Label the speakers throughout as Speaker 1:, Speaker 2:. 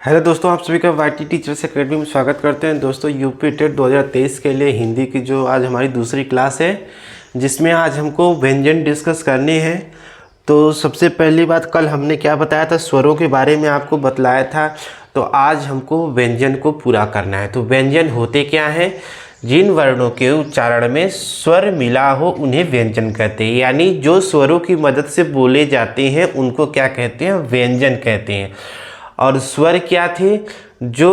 Speaker 1: Hello दोस्तों, आप सभी का वाईटी टीचर्स एकेडमी में स्वागत करते हैं। दोस्तों, यूपी टेट 2023 के लिए हिंदी की जो आज हमारी दूसरी क्लास है, जिसमें आज हमको व्यंजन डिस्कस करने हैं। तो सबसे पहली बात, कल हमने क्या बताया था, स्वरों के बारे में आपको बतलाया था। तो आज हमको व्यंजन को पूरा करना है। तो व्यंजन होते क्या हैं? जिन वर्णों के उच्चारण में स्वर मिला हो उन्हें व्यंजन कहते हैं। यानी जो स्वरों की मदद से बोले जाते हैं उनको क्या कहते हैं? व्यंजन कहते हैं। और स्वर क्या थे? जो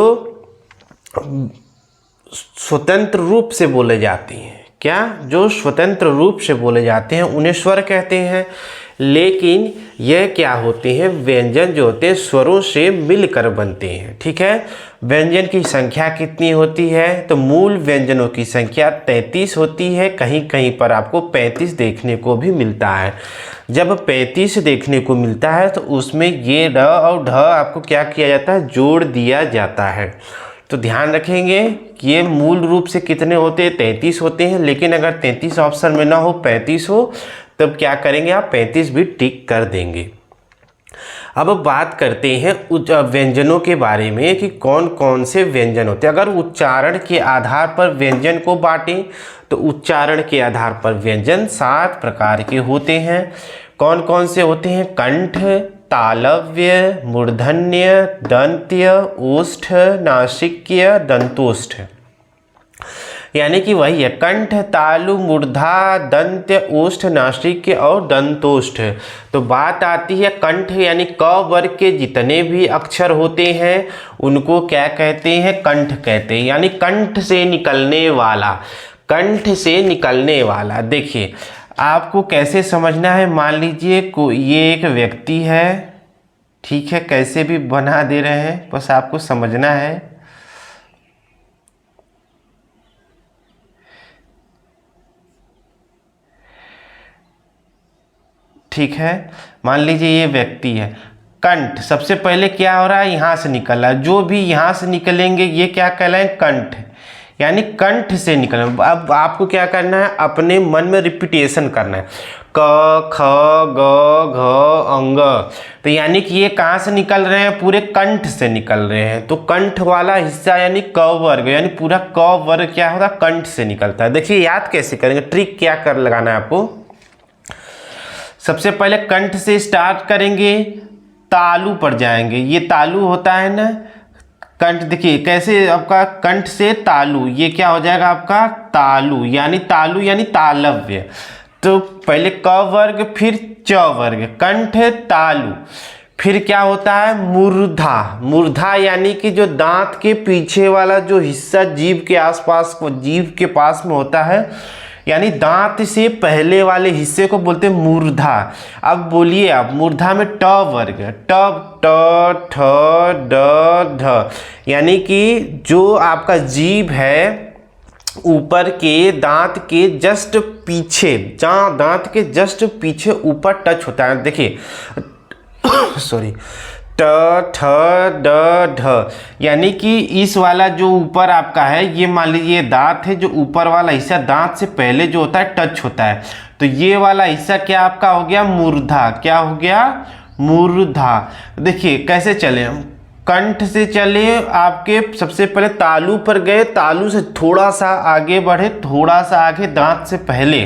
Speaker 1: स्वतंत्र रूप से बोले जाते हैं। क्या? जो स्वतंत्र रूप से बोले जाते हैं उन्हें स्वर कहते हैं। लेकिन यह क्या होते हैं? व्यंजन जो होते हैं स्वरों से मिलकर बनते हैं। ठीक है। व्यंजन की संख्या कितनी होती है? तो मूल व्यंजनों की संख्या 33 होती है। कहीं कहीं पर आपको 35 देखने को भी मिलता है। जब 35 देखने को मिलता है तो उसमें ये ड और ढ आपको क्या किया जाता है? जोड़ दिया जाता है। तो ध्यान रखेंगे कि ये मूल रूप से कितने होते हैं? 33 होते हैं। लेकिन अगर 33 ऑप्शन में ना हो, 35 हो, तब क्या करेंगे आप? 35 भी टिक कर देंगे। अब बात करते हैं व्यंजनों के बारे में कि कौन कौन से व्यंजन होते हैं। अगर उच्चारण के आधार पर व्यंजन को बांटें तो उच्चारण के आधार पर व्यंजन 7 प्रकार के होते हैं। कौन कौन से होते हैं? कंठ, तालव्य, मूर्धन्य, दंत्य, ओष्ठ, नासिक्य, दंतोष्ठ। यानी कि वही है, कंठ, तालु, मूर्धा, दंत्य, ओष्ठ, नासिक्य और दंतोष्ठ। तो बात आती है कंठ, यानी क वर्ग के जितने भी अक्षर होते हैं उनको क्या कहते हैं? कंठ कहते हैं। यानी कंठ से निकलने वाला, कंठ से निकलने वाला। देखिए आपको कैसे समझना है। मान लीजिए ये एक व्यक्ति है, ठीक है, कैसे भी बना दे रहे हैं, बस आपको समझना है। ठीक है, मान लीजिए ये व्यक्ति है। कंठ, सबसे पहले क्या हो रहा है? यहाँ से निकल रहा है। जो भी यहाँ से निकलेंगे ये क्या कहलाएं? कंठ। यानी कंठ से निकलना। अब आपको क्या करना है? अपने मन में रिपीटेशन करना है। क, ख, ग, घ, अंग। तो यानी कि ये कहाँ से निकल रहे हैं? पूरे कंठ से निकल रहे हैं। तो कंठ वाला हिस्सा यानी क वर्ग, यानी पूरा क वर्ग क्या होगा? कंठ से निकलता है। देखिए याद कैसे करेंगे, ट्रिक क्या कर लगाना है आपको। सबसे पहले कंठ से स्टार्ट करेंगे, तालु पर जाएंगे। ये तालु होता है ना, कंठ। देखिए कैसे आपका कंठ से तालु, ये क्या हो जाएगा आपका? तालु यानी तालव्य। तो पहले क वर्ग, फिर च वर्ग, कंठ, तालु। फिर क्या होता है? मूर्धा। मूर्धा यानी कि जो दांत के पीछे वाला जो हिस्सा जीभ के आसपास, जीभ के पास में होता है, यानी दांत से पहले वाले हिस्से को बोलते हैं मूर्धा। अब बोलिए आप, मूर्धा में ट वर्ग, ट, ट, ठ, ड, ढ। यानी कि जो आपका जीभ है ऊपर के दांत के जस्ट पीछे, जहाँ दांत के जस्ट पीछे ऊपर टच होता है। देखिए सॉरी, ट, ठ, ड, ढ। यानी कि इस वाला जो ऊपर आपका है, ये मान लीजिए दांत है, जो ऊपर वाला हिस्सा दांत से पहले जो होता है टच होता है। तो ये वाला हिस्सा क्या आपका हो गया? मूर्धा। क्या हो गया? मूर्धा। देखिए कैसे चले हम, कंठ से चले, आपके सबसे पहले तालु पर गए, तालु से थोड़ा सा आगे बढ़े, थोड़ा सा आगे दांत से पहले,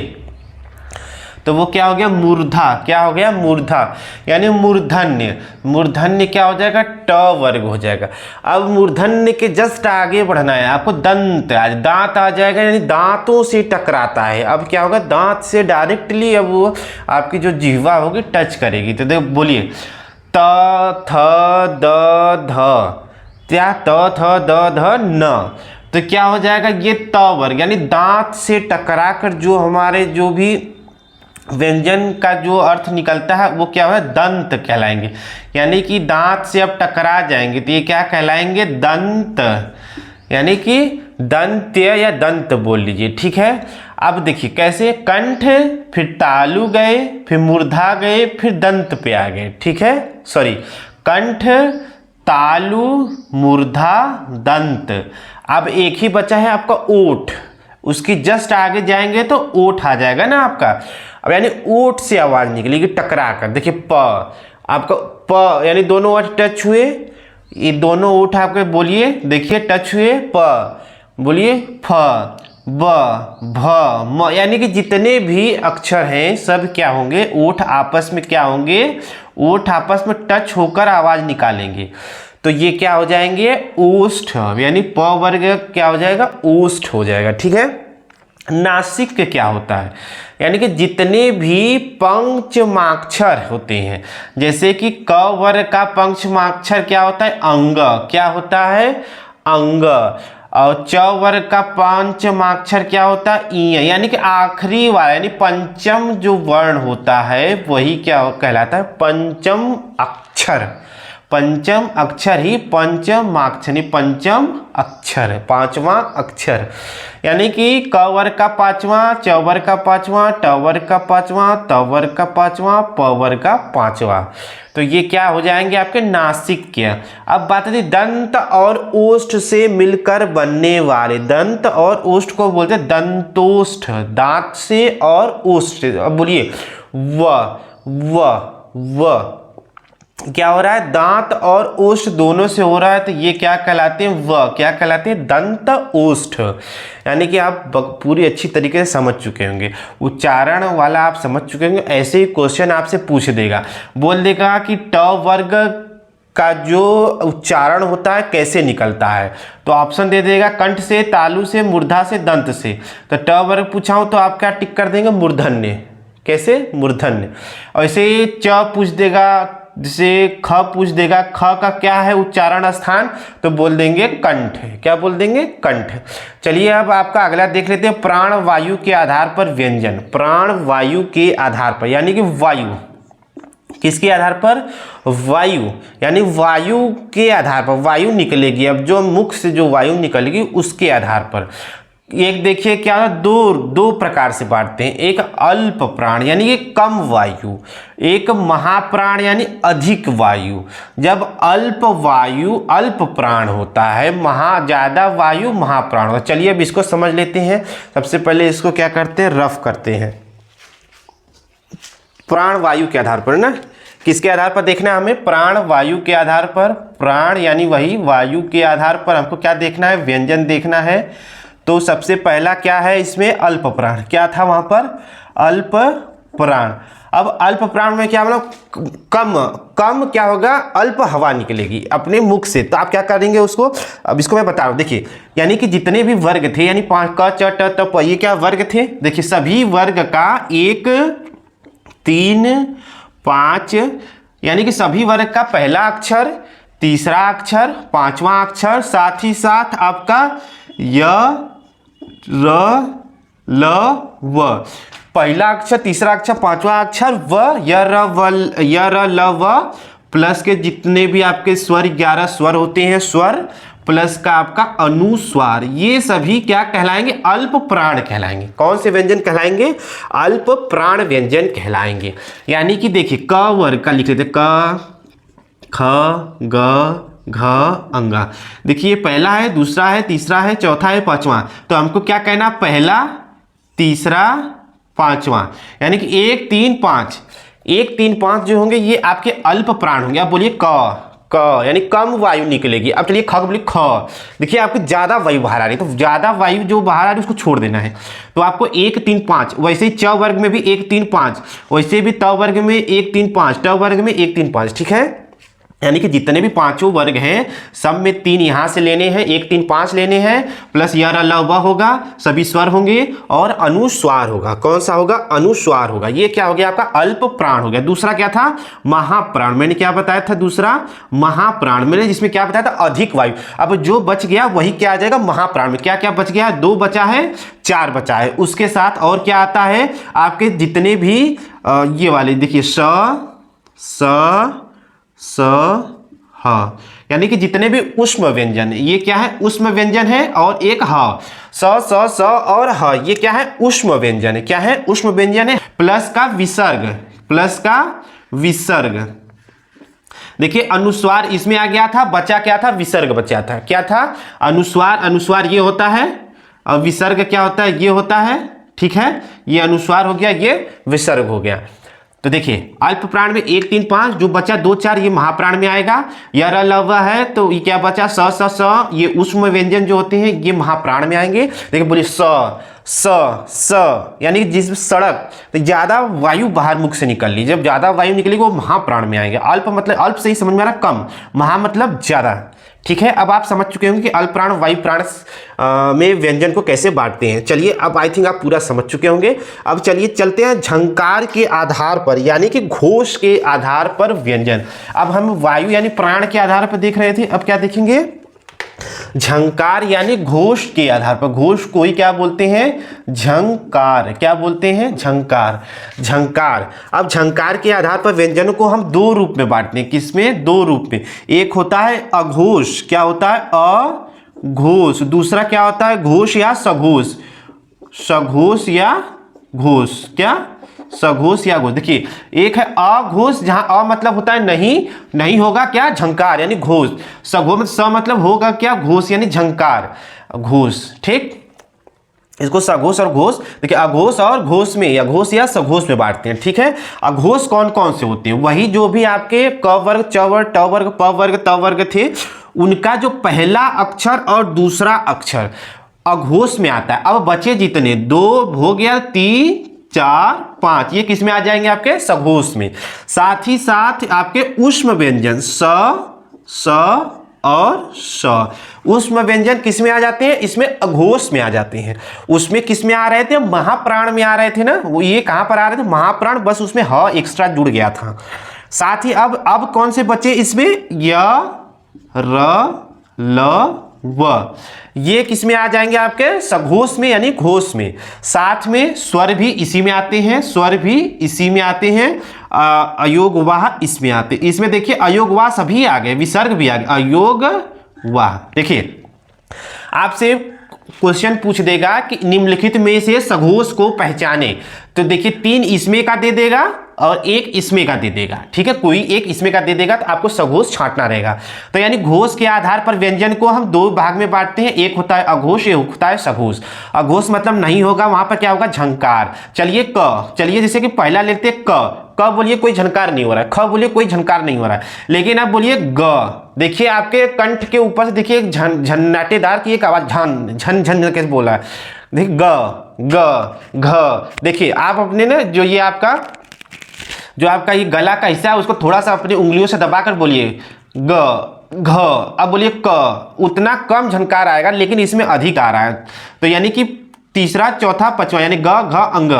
Speaker 1: तो वो क्या हो गया? मूर्धा। क्या हो गया? मूर्धा। यानी मूर्धन्य। मूर्धन्य क्या हो जाएगा? ट वर्ग हो जाएगा। अब मूर्धन्य के जस्ट आगे बढ़ना है आपको, दंत, आज दांत आ जाएगा, यानी दांतों से टकराता है। अब क्या होगा? दांत से डायरेक्टली अब वो आपकी जो जिह्वा होगी टच करेगी। तो देखो बोलिए, त, थ, द, ध। क्या? त, थ, द, ध, न। तो क्या हो जाएगा? ये त वर्ग, यानी दांत से टकरा कर जो हमारे जो भी व्यंजन का जो अर्थ निकलता है वो क्या है? दंत कहलाएंगे। यानी कि दांत से अब टकरा जाएंगे तो ये क्या कहलाएंगे? दंत। यानी कि दंत्य या दंत बोल लीजिए। ठीक है। अब देखिए कैसे, कंठ, फिर तालु गए, फिर मूर्धा गए, फिर दंत पे आ गए। ठीक है, सॉरी, कंठ, तालु, मूर्धा, दंत। अब एक ही बचा है आपका ओठ। उसकी जस्ट आगे जाएंगे तो ओठ आ जाएगा ना आपका। अब यानी ओठ से आवाज निकलेगी टकरा कर। देखिए प, आपका प यानी दोनों ओठ टच हुए, ये दोनों ओठ आपके बोलिए, देखिए टच हुए, प, बोलिए फ, ब, भ, म, यानी कि जितने भी अक्षर हैं सब क्या होंगे, ओठ आपस में क्या होंगे, ओठ आपस में टच होकर आवाज निकालेंगे। तो ये क्या हो जाएंगे, ओष्ठ, यानी प वर्ग क्या हो जाएगा, ओष्ठ हो जाएगा। ठीक है। नासिक क्या होता है, यानी कि जितने भी पंचमाक्षर होते हैं, जैसे कि क वर्ग का पंचमाक्षर क्या होता है, अंग, क्या होता है, अंग। और च वर्ग का पंचमाक्षर क्या होता है, ई, यानी कि आखिरी वाला, यानी पंचम जो वर्ण होता है वही क्या कहलाता है, पंचम अक्षर। पंचम अक्षर ही पंचमाक्षर, पंचम अक्षर, पांचवा अक्षर। यानी कि क वर्ग का पांचवा, च वर्ग का पांचवा, ट वर्ग का पांचवा, त वर्ग का पांचवा, प वर्ग का पांचवा। तो ये क्या हो जाएंगे आपके नासिक के। अब बात आती दंत और ओष्ठ से मिलकर बनने वाले, दंत और ओष्ठ को बोलते हैं दंतोष्ठ, दांत से और ओष्ठ से। अब बोलिए व क्या हो रहा है, दांत और ओष्ठ दोनों से हो रहा है, तो ये क्या कहलाते हैं, व क्या कहलाते हैं, दंत ओष्ठ। यानी कि आप पूरी अच्छी तरीके से समझ चुके होंगे, उच्चारण वाला आप समझ चुके होंगे। ऐसे ही क्वेश्चन आपसे पूछ देगा, बोल देगा कि ट वर्ग का जो उच्चारण होता है कैसे निकलता है, तो ऑप्शन दे देगा कंठ से, तालु से, मूर्धा से, दंत से। तो ट वर्ग पूछाऊं तो आप क्या टिक कर देंगे, मूर्धन्य। कैसे, मूर्धन्य। और ऐसे च पूछ देगा, जैसे ख पूछ देगा, ख का क्या है उच्चारण स्थान, तो बोल देंगे कंठ। क्या बोल देंगे, कंठ। चलिए अब आपका अगला देख लेते हैं, प्राण वायु के आधार पर व्यंजन। प्राण वायु के आधार पर, यानी कि वायु किसके आधार पर, वायु, यानी वायु के आधार पर वायु निकलेगी। अब जो मुख से जो वायु निकलेगी उसके आधार पर एक देखिए क्या है, दो प्रकार से बांटते हैं। एक अल्प प्राण यानी कि कम वायु, एक महाप्राण यानी अधिक वायु। जब अल्प वायु अल्प प्राण होता है, ज्यादा वायु महाप्राण होता है। चलिए अब इसको समझ लेते हैं। सबसे पहले इसको क्या करते हैं, रफ करते हैं। प्राण वायु के आधार पर ना, किसके आधार पर देखना है हमें, प्राण वायु के आधार पर। प्राण यानी वही वायु के आधार पर हमको क्या देखना है, व्यंजन देखना है। तो सबसे पहला क्या है इसमें, अल्प प्राण। क्या था वहां पर, अल्प प्राण। अब अल्प प्राण में क्या मतलब, कम क्या होगा, अल्प हवा निकलेगी अपने मुख से। तो आप क्या करेंगे उसको, अब इसको मैं बता रहा हूं। देखिए यानी कि जितने भी वर्ग थे, यानी क च ट त प, ये क्या वर्ग थे, देखिए सभी वर्ग का 1 3 5, यानी कि सभी वर्ग का पहला अक्षर, तीसरा अक्षर, पांचवा अक्षर, साथ ही साथ आपका य र ल व, पहला अक्षर, तीसरा अक्षर, पांचवा अक्षर, व य र ल व, प्लस के जितने भी आपके स्वर 11 स्वर होते हैं, स्वर प्लस का आपका अनुस्वार, ये सभी क्या कहलाएंगे, अल्प प्राण कहलाएंगे। कौन से व्यंजन कहलाएंगे, अल्प प्राण व्यंजन कहलाएंगे। यानी कि देखिए क वर्ग का लिख लेते, क ख ग घ अंगा। देखिए पहला है, दूसरा है, तीसरा है, चौथा है, पांचवा। तो हमको क्या कहना, पहला, तीसरा, पांचवा, यानी कि 1 3 5, 1 3 5 जो होंगे ये आपके अल्प प्राण होंगे। आप बोलिए क यानी कम वायु निकलेगी। अब चलिए ख बोलिए, ख देखिए आपको ज्यादा वायु बाहर आ रही है, तो ज्यादा वायु जो बाहर आ रही है उसको छोड़ देना है। तो आपको 1 3 5, वैसे ही च वर्ग में भी 1 3 5, वैसे भी त वर्ग में 1 3 5, ट वर्ग में 1 3 5। ठीक है, यानी कि जितने भी पांचों वर्ग हैं सब में 3 यहां से लेने हैं, 1 3 5 लेने हैं, प्लस य र ल व होगा, सभी स्वर होंगे और अनुस्वार होगा। कौन सा होगा, अनुस्वार होगा। ये क्या हो गया आपका, अल्प प्राण हो गया। दूसरा क्या था, महाप्राण। मैंने क्या बताया था, दूसरा महाप्राण मैंने, जिसमें क्या बताया था, अधिक वायु। अब जो बच गया वही क्या आ जाएगा, महाप्राण में। क्या क्या बच गया, 2 बचा है, 4 बचा है। उसके साथ और क्या आता है, आपके जितने भी ये वाले देखिए, स ह, यानी कि जितने भी उष्म व्यंजन, ये क्या है, उष्म व्यंजन है। और एक ह, स और ह, ये क्या है, उष्म व्यंजन है। क्या है, उष्म व्यंजन है। प्लस का विसर्ग, प्लस का विसर्ग। देखिए अनुस्वार इसमें आ गया था, बचा क्या था, विसर्ग बचा था। क्या था, अनुस्वार। अनुस्वार ये होता है और विसर्ग क्या होता है, ये होता है। ठीक है, ये अनुस्वार हो गया, ये विसर्ग हो गया। तो देखिए अल्प प्राण में 1 3 5, जो बचा 2 4 ये महाप्राण में आएगा। यह र ल व है तो ये क्या बचा स स स, ये ऊष्म व्यंजन जो होते हैं ये महाप्राण में आएंगे। देखिए बोलिए स यानी जिस सड़क, तो ज्यादा वायु बाहर मुख से निकल ली, जब ज्यादा वायु निकलेगी वो महाप्राण में आएंगे। अल्प मतलब अल्प से ही समझ में आ रहा, कम, महा मतलब ज्यादा। ठीक है, अब आप समझ चुके होंगे कि अल्प प्राण वायु प्राण में व्यंजन को कैसे बांटते हैं। चलिए अब आई थिंक आप पूरा समझ चुके होंगे। अब चलिए चलते हैं झंकार के आधार पर, यानी कि घोष के आधार पर व्यंजन। अब हम वायु यानी प्राण के आधार पर देख रहे थे, अब क्या देखेंगे, झंकार यानी घोष के आधार पर। घोष को ही क्या बोलते हैं, झंकार। क्या बोलते हैं, झंकार। झंकार। अब झंकार के आधार पर व्यंजनों को हम 2 रूप में बांटते हैं। किसमें, 2 रूप में। एक होता है अघोष, क्या होता है, अघोष। दूसरा क्या होता है, घोष या सघोष। सघोष या घोष, क्या, सघोष या घोष। देखिए एक है अघोष, जहां अ मतलब होता है नहीं होगा क्या, झंकार यानी घोष। सघोष में स मतलब होगा क्या, घोष यानी झंकार, घोष। ठीक, इसको सघोष और घोष, देखिए अघोष और घोष में, या घोष या सघोष में बांटते हैं। ठीक है, अघोष कौन कौन से होते हैं, वही जो भी आपके क वर्ग, च वर्ग, ट वर्ग, प वर्ग, त वर्ग थे, उनका जो पहला अक्षर और दूसरा अक्षर अघोष में आता है। अब बचे जितने 2 हो गया, 3 4 5, ये किस में आ जाएंगे, आपके सघोष में। साथ ही साथ आपके ऊष्म व्यंजन स और स, ऊष्म व्यंजन किस में आ जाते हैं, इसमें अघोष में आ जाते हैं। उसमें किस में आ रहे थे, महाप्राण में आ रहे थे ना, वो ये कहां पर आ रहे थे, महाप्राण, बस उसमें ह एक्स्ट्रा जुड़ गया था। साथ ही अब कौन से बचे इसमें, य र ल व, ये किस में आ जाएंगे, आपके सघोष में यानी घोष में। साथ में स्वर भी इसी में आते हैं, स्वर भी इसी में आते हैं, अयोगवाह इसमें आते। इसमें देखिए अयोगवाह सभी आ गए, विसर्ग भी आ गए, अयोगवाह। देखिए आपसे क्वेश्चन पूछ देगा कि निम्नलिखित में से सघोष को पहचाने, तो देखिए 3 इसमें का दे देगा और 1 इसमें का दे देगा। ठीक है, कोई एक इसमें का दे देगा तो आपको सघोष छांटना रहेगा। तो यानी घोष के आधार पर व्यंजन को हम 2 भाग में बांटते हैं, एक होता है अघोष, एक होता है सघोष। अघोष मतलब नहीं होगा, वहां पर क्या होगा, झंकार। चलिए क, चलिए जैसे कि पहला लेते हैं क बोलिए कोई झंकार नहीं हो रहा है, ख बोलिए कोई झंकार नहीं हो रहा है, लेकिन अब बोलिए ग। देखिए आपके कंठ के ऊपर से देखिए झन्नाटेदार की एक आवाज, झन झन कैसे बोला है, देखिए ग ग घ। देखिए आप अपने ना जो आपका ये गला का हिस्सा है उसको थोड़ा सा अपनी उंगलियों से दबाकर बोलिए ग घ। अब बोलिए क, उतना कम झनकार आएगा लेकिन इसमें अधिक आ रहा है, तो यानी कि तीसरा चौथा पांचवा यानी ग घ अंग।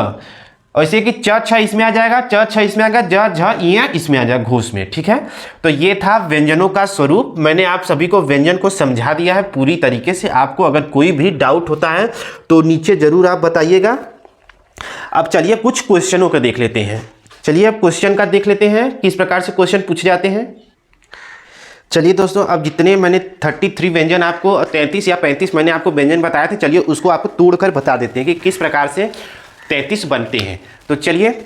Speaker 1: ऐसे कि च छ इसमें आ जाएगा, च छ इसमें आएगा, ज झ इ इसमें आ जाएगा घोष में। ठीक है, तो ये था व्यंजनों का स्वरूप। मैंने आप सभी को व्यंजन को समझा दिया है पूरी तरीके से। आपको अगर कोई भी डाउट होता है तो नीचे जरूर आप बताइएगा। अब चलिए कुछ क्वेश्चनों को देख लेते हैं। चलिए अब क्वेश्चन का देख लेते हैं किस प्रकार से क्वेश्चन पूछे जाते हैं। चलिए दोस्तों, अब जितने मैंने 33 व्यंजन आपको 33 या 35 मैंने आपको व्यंजन बताए थे, चलिए उसको आपको तोड़कर बता देते हैं कि किस प्रकार से 33 बनते हैं। तो चलिए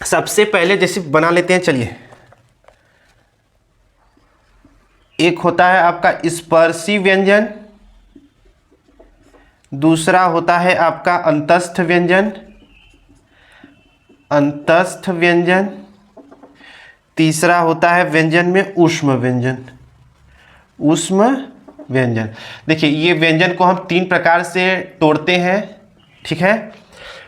Speaker 1: सबसे पहले जैसे बना लेते हैं। चलिए एक होता है आपका स्पर्शी व्यंजन, दूसरा होता है आपका अंतस्थ व्यंजन, अंतस्थ व्यंजन, तीसरा होता है व्यंजन में ऊष्म व्यंजन, ऊष्म व्यंजन। देखिए ये व्यंजन को हम 3 प्रकार से तोड़ते हैं। ठीक है,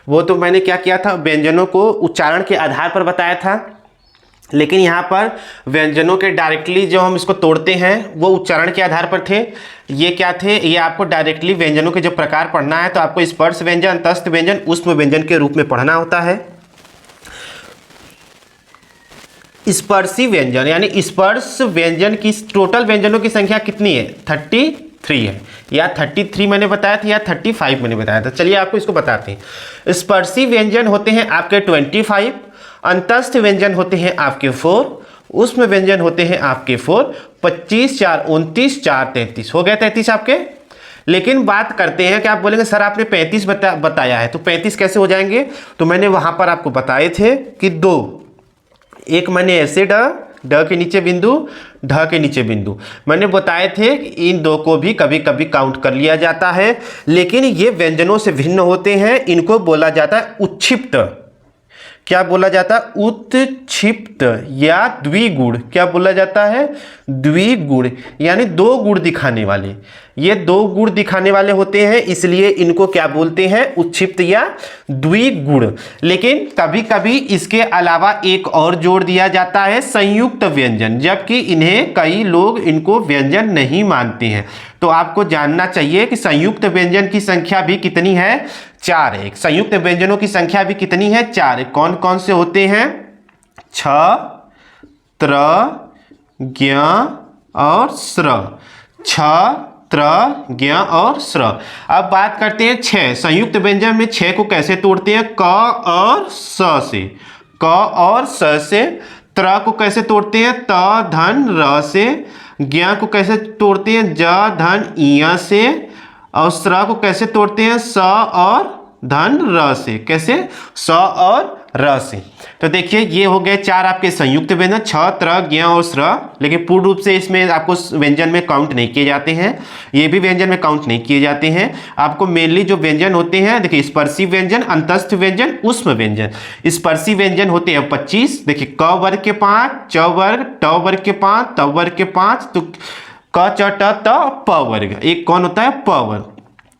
Speaker 1: वो तो मैंने क्या किया था, व्यंजनों को उच्चारण के आधार पर बताया था, लेकिन यहाँ पर व्यंजनों के डायरेक्टली जो हम इसको तोड़ते हैं वो उच्चारण के आधार पर थे। ये क्या थे, ये आपको डायरेक्टली व्यंजनों के जो प्रकार पढ़ना है तो आपको स्पर्श व्यंजन, अंतस्थ व्यंजन, ऊष्म व्यंजन के रूप में पढ़ना होता है। स्पर्शी व्यंजन यानी स्पर्श व्यंजन की टोटल व्यंजनों की संख्या कितनी है, 33 है, या 33 मैंने बताया था या 35 मैंने बताया था। चलिए आपको इसको बताते हैं। स्पर्शी व्यंजन होते हैं आपके 25, अंतस्थ व्यंजन होते हैं आपके 4, ऊष्म व्यंजन होते हैं आपके 4, 25 4 29 4 33 हो गए 33 आपके। लेकिन बात करते हैं कि आप बोलेंगे सर आपने 35 बताया है तो 35 कैसे हो जाएंगे, तो मैंने वहां पर आपको बताए थे कि 2, एक मैंने ऐसे ड के नीचे बिंदु, ढ के नीचे बिंदु मैंने बताए थे कि इन 2 को भी कभी कभी काउंट कर लिया जाता है, लेकिन ये व्यंजनों से भिन्न होते हैं। इनको बोला जाता है उच्छिप्त। क्या बोला जाता है? उत्क्षिप्त या द्विगुण। क्या बोला जाता है? द्विगुण, यानी दो गुण दिखाने वाले। ये दो गुण दिखाने वाले होते हैं, इसलिए इनको क्या बोलते हैं? उत्क्षिप्त या द्विगुण। लेकिन कभी कभी इसके अलावा एक और जोड़ दिया जाता है, संयुक्त व्यंजन, जबकि इन्हें कई लोग इनको व्यंजन नहीं मानते हैं। तो आपको जानना चाहिए कि संयुक्त व्यंजन की संख्या भी कितनी है? 4 है। संयुक्त व्यंजनों की संख्या भी कितनी है? 4 है। कौन कौन से होते हैं? छ, त्र, ज्ञ और स्र। छ, त्र, ज्ञ और स्र। अब बात करते हैं 6। संयुक्त व्यंजन में 6 को कैसे तोड़ते हैं? क और स से। क और स से। त्र को कैसे तोड़ते हैं? त धन र से। ज्ञ को कैसे तोड़ते हैं? ज धन इया से। और स्र को कैसे तोड़ते हैं? स और धन र से। कैसे? स और र से। तो देखिए ये हो गए 4 आपके संयुक्त व्यंजन, छ, त्र, ज्ञ और स्र। लेकिन पूर्ण रूप से इसमें आपको व्यंजन में काउंट नहीं किए जाते हैं, ये भी व्यंजन में काउंट नहीं किए जाते हैं। आपको मेनली जो व्यंजन होते हैं, देखिए स्पर्शी व्यंजन, अंतस्थ व्यंजन, ऊष्म व्यंजन। स्पर्शी व्यंजन होते हैं 25। देखिए क वर्ग के 5, च वर्ग, ट वर्ग के 5, त वर्ग के 5, तो क च ट त प वर्ग। एक कौन होता है? प वर्ग।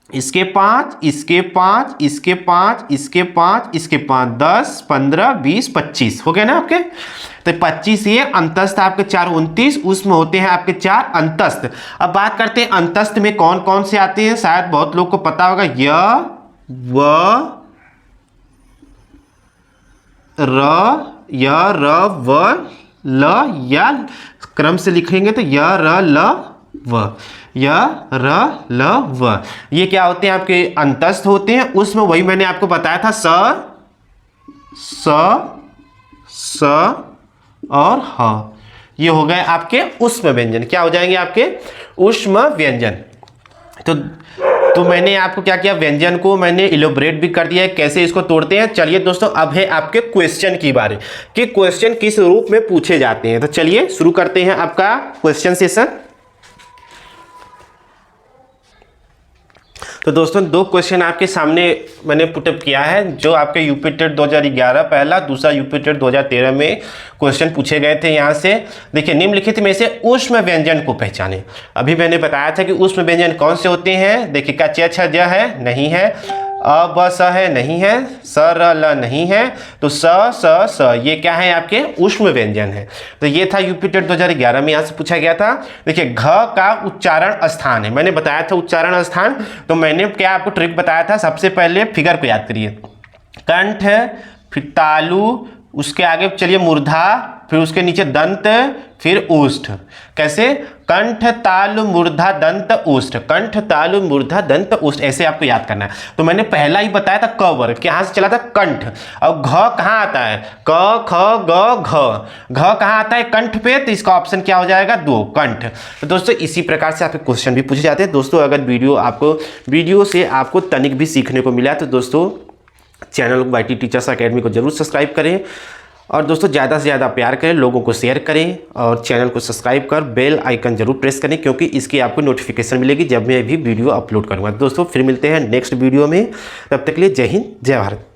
Speaker 1: इसके 5, इसके 5, इसके 5, इसके 5, इसके 5, 10, 15, 20, 25 हो गया ना आपके। तो 25 ये अंतस्थ आपके 4, 29 उसमें होते हैं आपके 4 अंतस्थ। अब बात करते हैं अंतस्थ में कौन कौन से आते हैं, शायद बहुत लोग को पता होगा। य, व, र, य, र, व, ल, या क्रम से लिखेंगे तो य, र, ल, व। य, र, ल, व। ये क्या होते हैं? आपके अंतस्थ होते हैं। उसमें वही मैंने आपको बताया था, स, स और ह। ये हो गए आपके ऊष्म व्यंजन। क्या हो जाएंगे? आपके ऊष्म व्यंजन। तो मैंने आपको क्या किया? व्यंजन को मैंने इलोबरेट भी कर दिया है कैसे इसको तोड़ते हैं। चलिए दोस्तों, अब है आपके क्वेश्चन की बारी कि क्वेश्चन किस रूप में पूछे जाते हैं। तो चलिए शुरू करते हैं आपका क्वेश्चन सेशन। तो दोस्तों 2 क्वेश्चन आपके सामने मैंने पुटअप किया है, जो आपके यूपी टेट 2011 पहला, दूसरा यूपी टेट 2013 में क्वेश्चन पूछे गए थे। यहाँ से देखिए, निम्नलिखित में से ऊष्म व्यंजन को पहचाने। अभी मैंने बताया था कि ऊष्म व्यंजन कौन से होते हैं। देखिए, क्या च, छ, ज है? नहीं है। अ, ब, स है? नहीं है। स, र, ल नहीं है। तो स, स, ये क्या है? आपके ऊष्म व्यंजन है। तो ये था यूपी टेट 2011 में, यहाँ से पूछा गया था। देखिए, घ का उच्चारण स्थान है, मैंने बताया था उच्चारण स्थान। तो मैंने क्या आपको ट्रिक बताया था? सबसे पहले फिगर को याद करिए। कंठ, फिर तालु, उसके आगे चलिए मूर्धा, फिर उसके नीचे दंत, फिर ओष्ठ। कैसे? कंठ, तालु, मूर्धा, दंत, ओष्ठ। कंठ, तालु, मूर्धा, दंत, ओष्ठ, ऐसे आपको याद करना है। तो मैंने पहला ही बताया था क वर्ग, कहाँ से चला था? कंठ। अब घ कहाँ आता है? क, ख, ग, घ। घ कहाँ आता है? कंठ पे। तो इसका ऑप्शन क्या हो जाएगा? 2, कंठ। तो दोस्तों इसी प्रकार से आपके क्वेश्चन भी पूछे जाते हैं। दोस्तों अगर वीडियो से आपको तनिक भी सीखने को मिला तो दोस्तों चैनल YT टीचर्स अकेडमी को जरूर सब्सक्राइब करें। और दोस्तों ज़्यादा से ज़्यादा प्यार करें, लोगों को शेयर करें और चैनल को सब्सक्राइब कर बेल आइकन जरूर प्रेस करें, क्योंकि इसकी आपको नोटिफिकेशन मिलेगी जब मैं भी वीडियो अपलोड करूँगा। दोस्तों फिर मिलते हैं नेक्स्ट वीडियो में, तब तक के लिए जय हिंद, जय भारत।